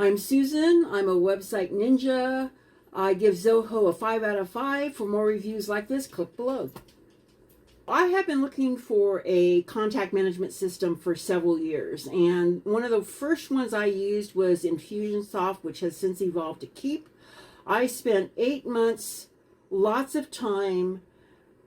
I'm Susan. I'm a website ninja. I give Zoho a 5 out of 5. For more reviews like this, click below. I have been looking for a contact management system for several years, and one of the first ones I used was Infusionsoft, which has since evolved to Keep. I spent 8 months, lots of time,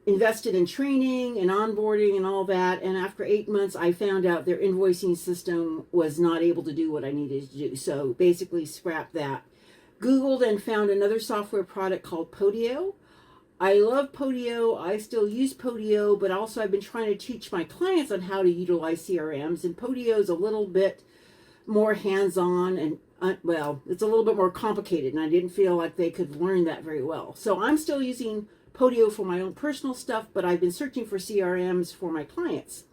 invested in training and onboarding and all that, and after 8 months I found out their invoicing system was not able to do what I needed to do, so basically scrapped that. Googled and found another software product called Podio. I love Podio. I still use Podio, but also I've been trying to teach my clients on how to utilize CRMs, and Podio is a little bit more hands-on and well, it's a little bit more complicated, and I didn't feel like they could learn that very well. So I'm still using Podio for my own personal stuff, but I've been searching for CRMs for my clients.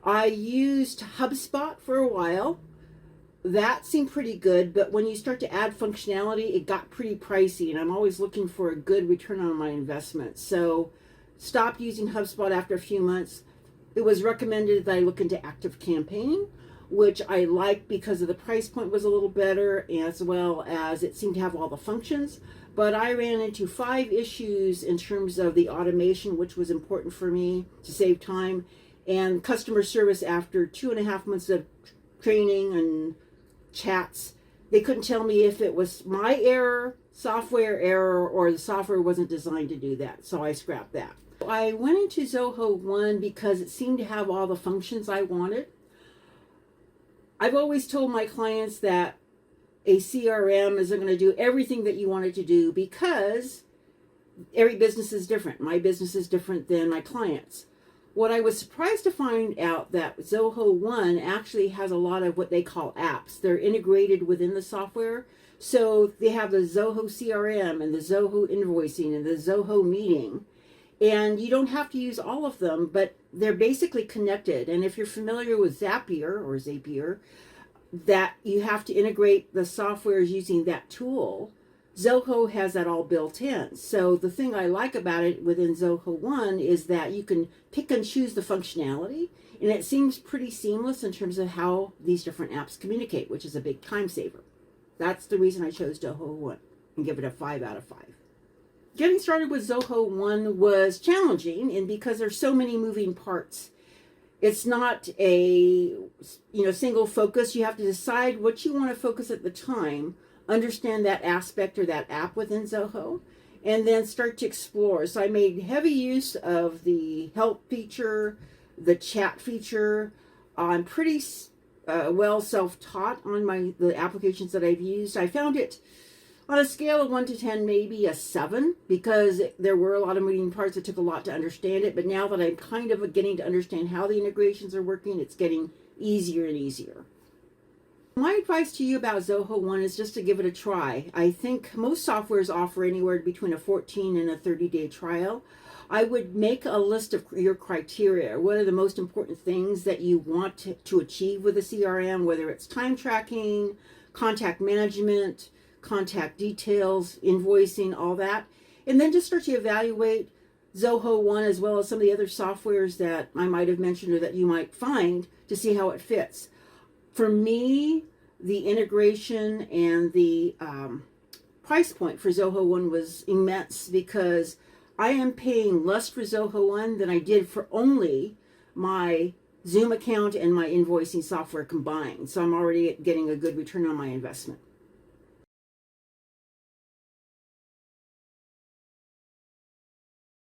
I used HubSpot for a while. That seemed pretty good, but when you start to add functionality, it got pretty pricey, and I'm always looking for a good return on my investment. So stopped using HubSpot after a few months. It was recommended that I look into Active Campaign, which I liked because of the price point was a little better, as well as it seemed to have all the functions. But I ran into 5 issues in terms of the automation, which was important for me to save time, and customer service after 2.5 months of training and chats. They couldn't tell me if it was my error, software error, or the software wasn't designed to do that. So I scrapped that. I went into Zoho 1 because it seemed to have all the functions I wanted. I've always told my clients that a CRM isn't going to do everything that you want it to do because every business is different. My business is different than my clients. What I was surprised to find out that Zoho 1 actually has a lot of what they call apps. They're integrated within the software. So they have the Zoho CRM and the Zoho invoicing and the Zoho meeting. And you don't have to use all of them, but they're basically connected. And if you're familiar with Zapier, that you have to integrate the softwares using that tool, Zoho has that all built in. So the thing I like about it within Zoho 1 is that you can pick and choose the functionality, and it seems pretty seamless in terms of how these different apps communicate, which is a big time saver. That's the reason I chose Zoho 1 and give it a 5 out of 5. Getting started with Zoho 1 was challenging, and because there's so many moving parts, it's not a single focus. You have to decide what you want to focus at the time, understand that aspect or that app within Zoho, and then start to explore. So I made heavy use of the help feature, the chat feature. I'm pretty well self-taught on the applications that I've used. I found it on a scale of 1 to 10, maybe a 7, because there were a lot of moving parts. It took a lot to understand it, but now that I'm kind of getting to understand how the integrations are working, it's getting easier and easier. My advice to you about Zoho 1 is just to give it a try. I think most softwares offer anywhere between a 14 and a 30-day trial. I would make a list of your criteria. What are the most important things that you want to achieve with a CRM, whether it's time tracking, contact management, contact details, invoicing, all that. And then just start to evaluate Zoho 1 as well as some of the other softwares that I might have mentioned or that you might find to see how it fits. For me, the integration and the price point for Zoho 1 was immense because I am paying less for Zoho 1 than I did for only my Zoom account and my invoicing software combined. So I'm already getting a good return on my investment.